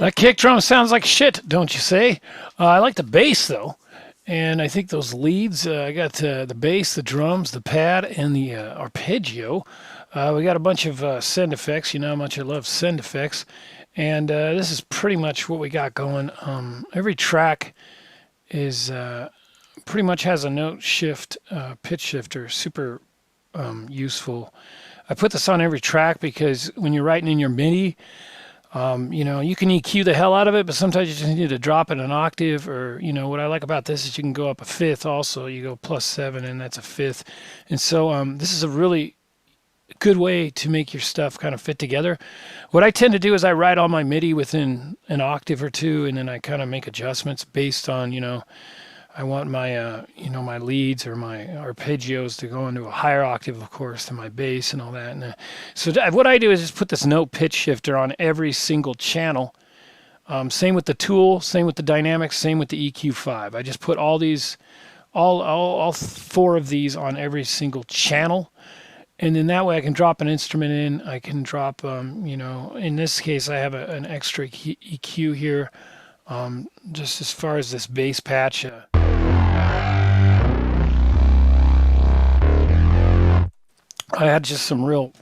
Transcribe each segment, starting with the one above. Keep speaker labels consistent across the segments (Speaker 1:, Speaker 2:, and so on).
Speaker 1: That kick drum sounds like shit, don't you say? I like the bass though, and I think those leads. I got the bass, the drums, the pad, and the arpeggio. We got a bunch of send effects. You know how much I love send effects, and this is pretty much what we got going. Every track is pretty much has a note shift, pitch shifter. Super useful. I put this on every track because when you're writing in your MIDI. You know, you can EQ the hell out of it, but sometimes you just need to drop it an octave. Or, you know, what I like about this is you can go up a fifth also. You go +7, and that's a fifth. And so this is a really good way to make your stuff kind of fit together. What I tend to do is I write all my MIDI within an octave or two, and then I kind of make adjustments based on, you know, I want my, you know, my leads or my arpeggios to go into a higher octave, of course, than my bass and all that. And so what I do is just put this note pitch shifter on every single channel. Same with the tool, same with the dynamics, same with the EQ5. I just put all these, all 4 of these on every single channel. And then that way I can drop an instrument in. I can drop, you know, in this case I have an extra EQ here. Just as far as this bass patch. I had just some real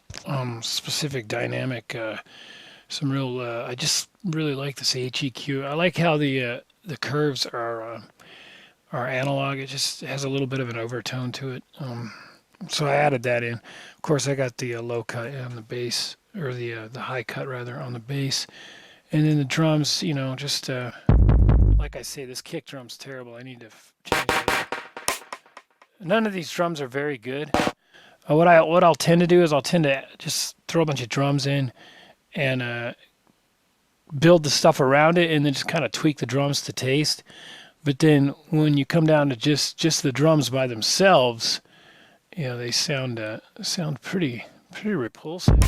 Speaker 1: specific dynamic, some real. I just really like this HEQ. I like how the curves are analog. It just has a little bit of an overtone to it. So I added that in. Of course, I got the low cut on the bass, or the high cut rather on the bass, and then the drums. You know, just like I say, this kick drum's terrible. I need to change it. None of these drums are very good. What I'll tend to do is I'll tend to just throw a bunch of drums in and build the stuff around it, and then just kind of tweak the drums to taste. But then when you come down to just the drums by themselves, you know, they sound pretty repulsive.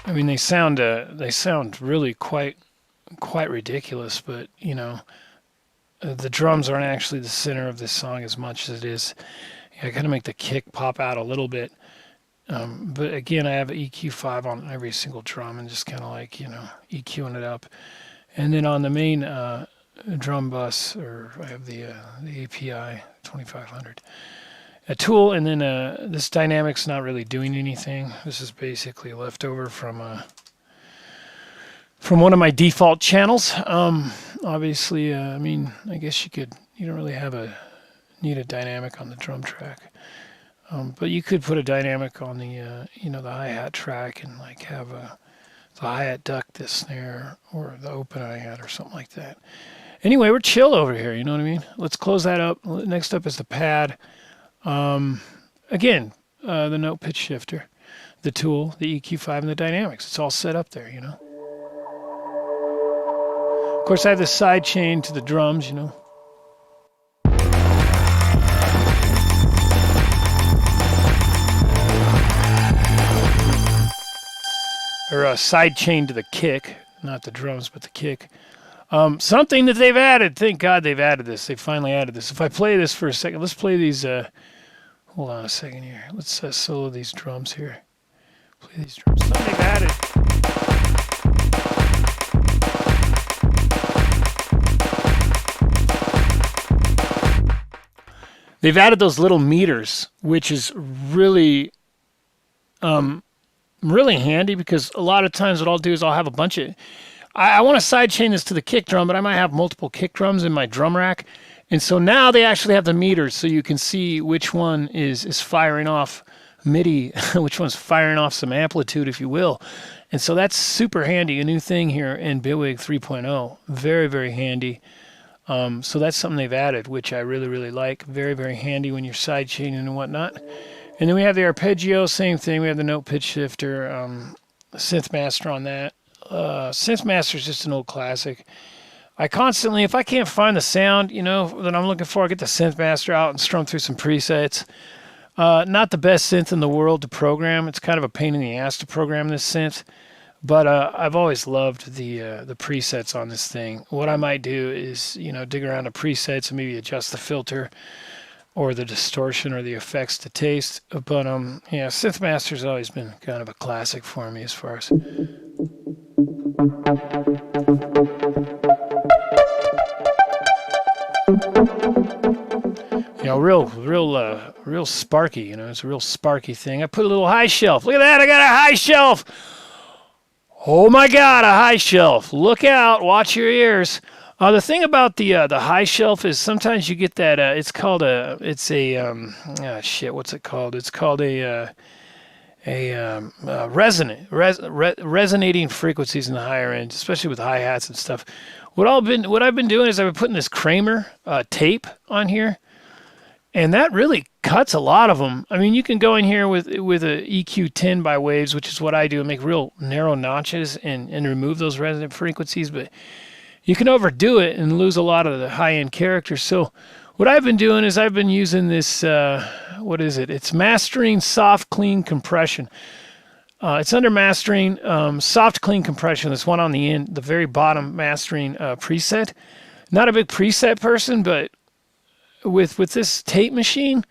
Speaker 1: I mean, they sound really quite ridiculous, but you know. The drums aren't actually the center of this song as much as it is. I kind of make the kick pop out a little bit. But again, I have EQ5 on every single drum and just kind of like, you know, EQing it up. And then on the main drum bus, or I have the API 2500. A tool, and then this dynamic's not really doing anything. This is basically left over from one of my default channels. Obviously, I mean, I guess you don't really need a dynamic on the drum track. But you could put a dynamic on the, you know, the hi-hat track and like have the hi-hat duck this snare, or the open hi-hat or something like that. Anyway, we're chill over here, you know what I mean? Let's close that up. Next up is the pad. Again, the note pitch shifter, the tool, the EQ5, and the dynamics. It's all set up there, you know? Of course, I have the side chain to the drums, you know. Or a side chain to the kick, not the drums, but the kick. Something that they've added. Thank God they've added this. They finally added this. If I play this for a second, let's play these. Hold on a second here. Let's solo these drums here. Play these drums. Something they've added. They've added those little meters, which is really, really handy, because a lot of times what I'll do is I'll have a bunch of, I want to sidechain this to the kick drum, but I might have multiple kick drums in my drum rack. And so now they actually have the meters, so you can see which one is firing off MIDI, which one's firing off some amplitude, if you will. And so that's super handy, a new thing here in Bitwig 3.0. Very, very handy. So that's something they've added, which I really, really like. Very, very handy when you're sidechaining and whatnot. And then we have the arpeggio, same thing. We have the note pitch shifter, synth master on that. Synth master is just an old classic. I constantly, if I can't find the sound, you know, that I'm looking for, I get the synth master out and strum through some presets. Not the best synth in the world to program. It's kind of a pain in the ass to program this synth. But I've always loved the presets on this thing. What I might do is, you know, dig around the presets and maybe adjust the filter. or the distortion or the effects to taste. But yeah, Synthmaster's always been kind of a classic for me as far as. You know, real sparky. You know, it's a real sparky thing. I put a little high shelf. Look at that! I got a high shelf. Oh my God, a high shelf! Look out! Watch your ears. The thing about the high shelf is sometimes you get that. It's called a. It's a. Shit. What's it called? It's called a resonating frequencies in the higher end, especially with hi hats and stuff. What I've been doing is I've been putting this Kramer tape on here. And that really cuts a lot of them. I mean, you can go in here with a EQ 10 by waves, which is what I do, and make real narrow notches and remove those resonant frequencies. But you can overdo it and lose a lot of the high-end characters. So what I've been doing is I've been using this, what is it? It's mastering soft clean compression. It's under mastering soft clean compression. This one on the end, the very bottom mastering preset. Not a big preset person, but with this tape machine,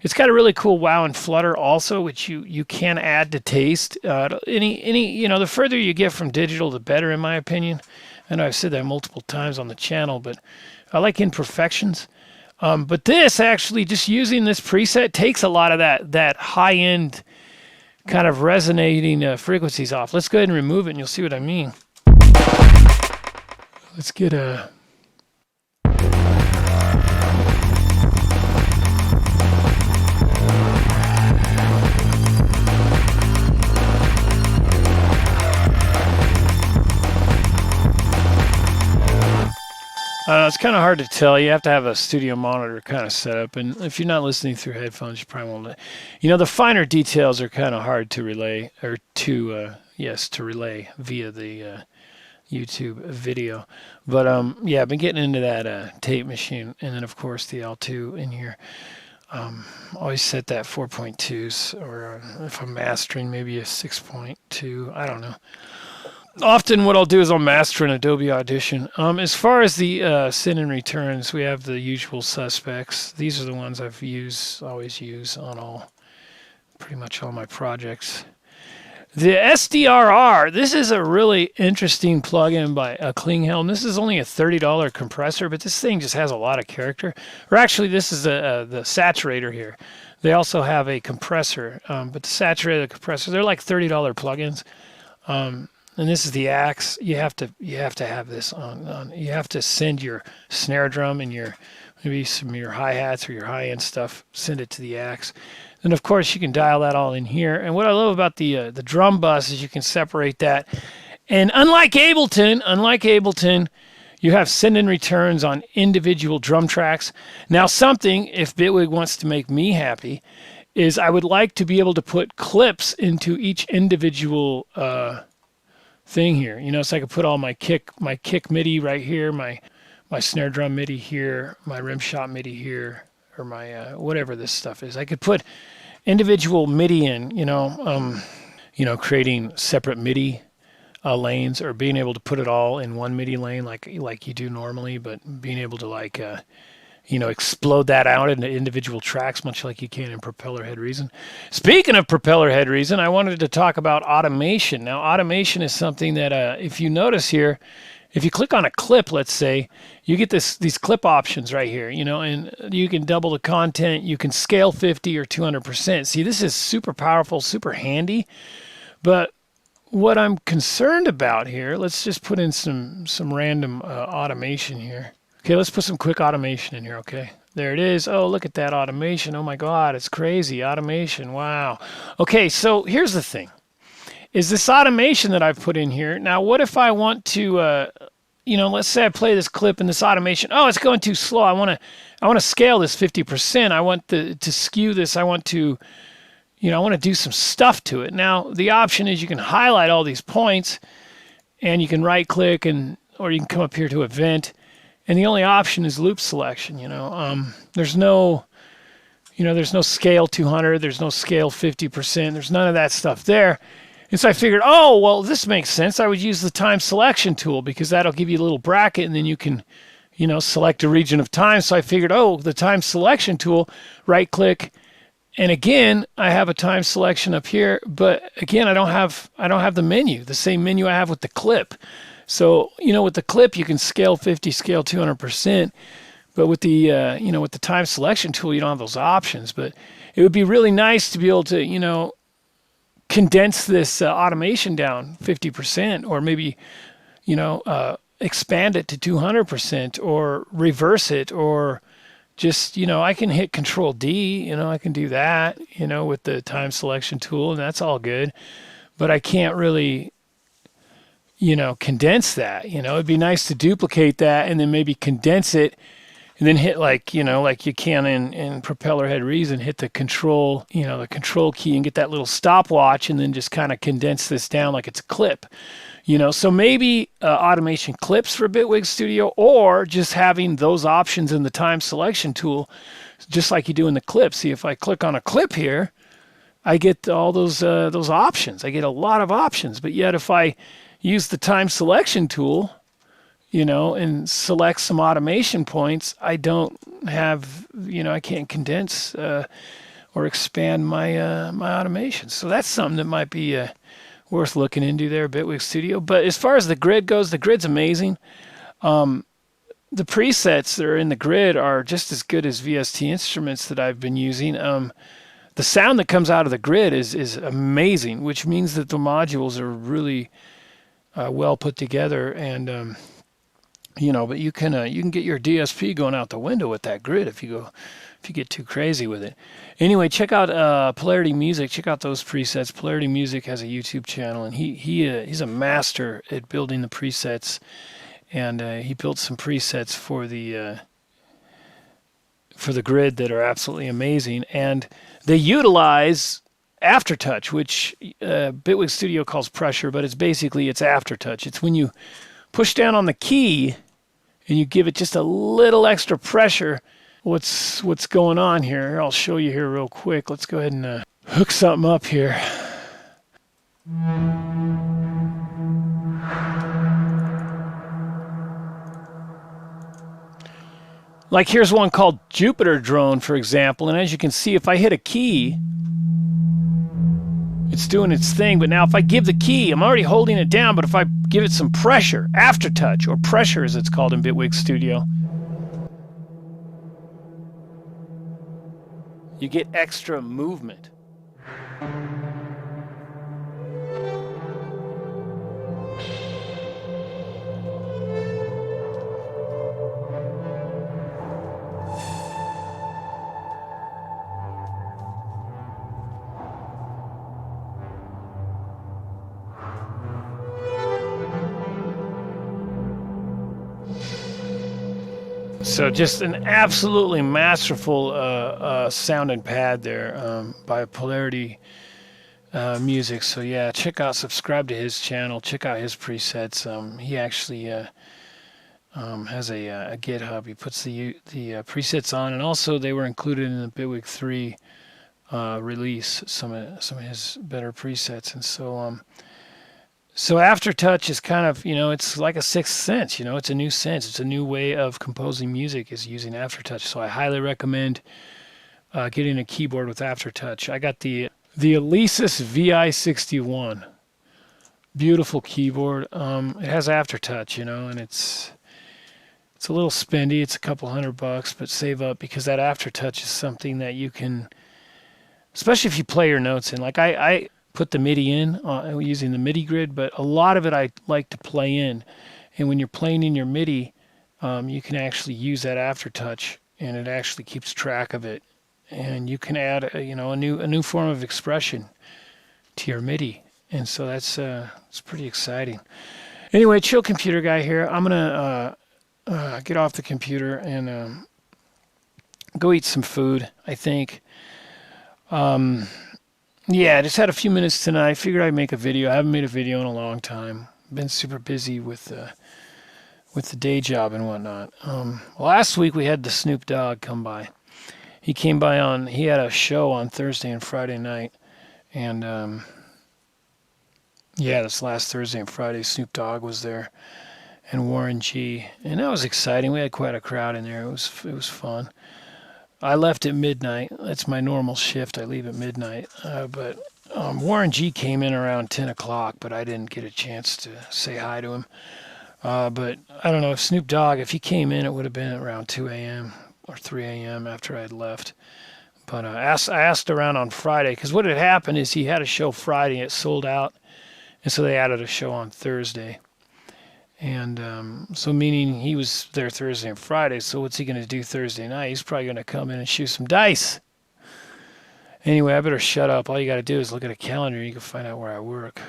Speaker 1: it's got a really cool wow and flutter also, which you can add to taste. The further you get from digital, the better, in my opinion. I know I've said that multiple times on the channel, but I like imperfections. But this actually, just using this preset, takes a lot of that high end kind of resonating frequencies off. Let's go ahead and remove it, and you'll see what I mean. Let's get a. It's kind of hard to tell. You have to have a studio monitor kind of set up, and if you're not listening through headphones, you probably won't. The finer details are kind of hard to relay, or to relay via the YouTube video. But yeah, I've been getting into that tape machine, and then of course the L2 in here. Always set that 4.2s, or if I'm mastering, maybe a 6.2. I don't know. Often what I'll do is I'll master in Adobe Audition. As far as the send and returns, we have the usual suspects. These are the ones I've always use on pretty much all my projects. The SDRR, this is a really interesting plugin by Klinghelm. This is only a $30 compressor, but this thing just has a lot of character. Or actually, this is the saturator here. They also have a compressor, but the saturator, the compressor, they're like $30 plugins. And this is the axe. You have to have this on. You have to send your snare drum and maybe some of your hi-hats or your high-end stuff, send it to the axe. And of course you can dial that all in here. And what I love about the drum bus is you can separate that. And unlike Ableton, you have send and returns on individual drum tracks. Now something, if Bitwig wants to make me happy, is I would like to be able to put clips into each individual thing here, so I could put all my kick MIDI right here, my snare drum MIDI here, my rim shot MIDI here, or my whatever this stuff is. I could put individual MIDI in, creating separate MIDI lanes, or being able to put it all in one MIDI lane like you do normally, but being able to explode that out into individual tracks, much like you can in Propeller Head Reason. Speaking of Propeller Head Reason, I wanted to talk about automation. Now, automation is something that, if you notice here, if you click on a clip, let's say, you get these clip options right here, and you can double the content, you can scale 50 or 200%. See, this is super powerful, super handy, but what I'm concerned about here, let's just put in some random automation here. Okay, let's put some quick automation in here, okay? There it is. Oh, look at that automation. Oh my God, it's crazy. Automation, wow. Okay, so here's the thing. Is this automation that I've put in here, now what if I want to, let's say I play this clip and this automation, oh, it's going too slow. I want to scale this 50%. I want to skew this. I want to do some stuff to it. Now, the option is you can highlight all these points, and you can right click, or you can come up here to Event. And the only option is loop selection, There's no scale 200, there's no scale 50%, there's none of that stuff there. And so I figured, oh, well, this makes sense. I would use the time selection tool, because that'll give you a little bracket, and then you can, select a region of time. So I figured, oh, the time selection tool, right click. And again, I have a time selection up here, but again, I don't have the menu, the same menu I have with the clip. So, with the clip, you can scale 50, scale 200%, but with the, with the time selection tool, you don't have those options. But it would be really nice to be able to, condense this automation down 50%, or maybe, expand it to 200%, or reverse it, or just, I can hit Control D, I can do that, with the time selection tool, and that's all good. But I can't really, condense that. It'd be nice to duplicate that and then maybe condense it and then hit like you can in Propeller Head Reason, hit the control, the control key and get that little stopwatch and then just kind of condense this down like it's a clip. So maybe automation clips for Bitwig Studio, or just having those options in the time selection tool, just like you do in the clip. See, if I click on a clip here, I get all those options. I get a lot of options. But yet if I use the time selection tool, and select some automation points, I don't have, I can't condense or expand my my automation. So that's something that might be worth looking into there, Bitwig Studio. But as far as the grid goes, the grid's amazing. The presets that are in the grid are just as good as VST instruments that I've been using. The sound that comes out of the grid is amazing, which means that the modules are really well put together. And but you can get your DSP going out the window with that grid if you get too crazy with it. Anyway, check out Polarity Music. Check out those presets. Polarity Music has a YouTube channel, and he's a master at building the presets. And he built some presets for the grid that are absolutely amazing. And they utilize Aftertouch, which Bitwig Studio calls pressure, but it's Aftertouch. It's when you push down on the key and you give it just a little extra pressure. What's going on here? I'll show you here real quick. Let's go ahead and hook something up here. Like here's one called Jupiter Drone, for example. And as you can see, if I hit a key, it's doing its thing. But now if I give the key, I'm already holding it down, but if I give it some pressure, Aftertouch, or pressure as it's called in Bitwig Studio, you get extra movement. So just an absolutely masterful sound and pad there by Polarity Music. So yeah, subscribe to his channel, check out his presets. He actually has a GitHub. He puts the presets on, and also they were included in the Bitwig 3 release, some of his better presets. And so Aftertouch is kind of, it's like a sixth sense, it's a new sense. It's a new way of composing music, is using Aftertouch. So I highly recommend getting a keyboard with Aftertouch. I got the Olympus VI61. Beautiful keyboard. It has Aftertouch, and it's a little spendy. It's a couple $100, but save up, because that Aftertouch is something that you can, especially if you play your notes in. Like I put the MIDI in using the MIDI grid, but a lot of it I like to play in. And when you're playing in your MIDI, you can actually use that Aftertouch, and it actually keeps track of it. And you can add a new form of expression to your MIDI, and so it's pretty exciting. Anyway, Chill Computer Guy here. I'm gonna get off the computer and go eat some food, I think. Yeah, I just had a few minutes tonight. I figured I'd make a video. I haven't made a video in a long time. Been super busy with the day job and whatnot. Last week we had the Snoop Dogg come by. He came by he had a show on Thursday and Friday night. And yeah, this last Thursday and Friday, Snoop Dogg was there. and Warren G. And that was exciting. We had quite a crowd in there. It was fun. I left at midnight. That's my normal shift. I leave at midnight. But Warren G came in around 10 o'clock, but I didn't get a chance to say hi to him. But I don't know, if Snoop Dogg, if he came in, it would have been around 2 a.m. or 3 a.m. after I had left. But I asked around on Friday, because what had happened is he had a show Friday, and it sold out. And so they added a show on Thursday. And so meaning he was there Thursday and Friday, so what's he going to do Thursday night? He's probably going to come in and shoot some dice. Anyway, I better shut up. All you got to do is look at a calendar and you can find out where I work.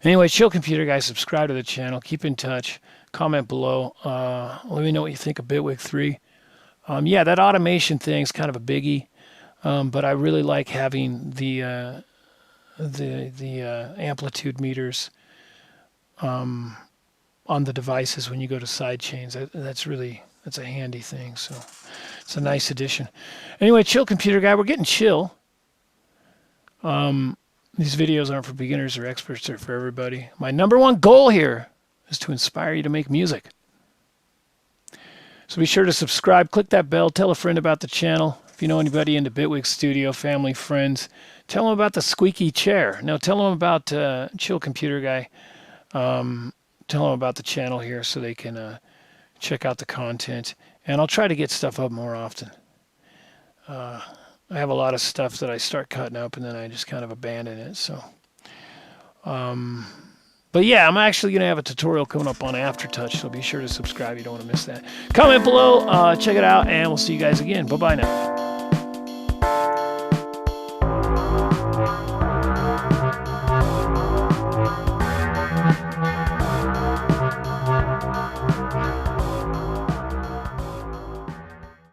Speaker 1: Anyway, Chill Computer Guy, subscribe to the channel. Keep in touch. Comment below. Let me know what you think of Bitwig 3. Yeah, that automation thing is kind of a biggie, but I really like having the amplitude meters on the devices when you go to Sidechaining. That's a handy thing. So it's a nice addition. Anyway, Chill Computer Guy, we're getting chill. These videos aren't for beginners or experts, they're for everybody. My number one goal here is to inspire you to make music. So be sure to subscribe, click that bell, tell a friend about the channel. If you know anybody into Bitwig Studio, family, friends, tell them about the squeaky chair. Now tell them about Chill Computer Guy. Tell them about the channel here so they can check out the content. And I'll try to get stuff up more often. I have a lot of stuff that I start cutting up and then I just kind of abandon it. So, but yeah, I'm actually going to have a tutorial coming up on Aftertouch, so be sure to subscribe. You don't want to miss that. Comment below, check it out, and we'll see you guys again. Bye-bye now.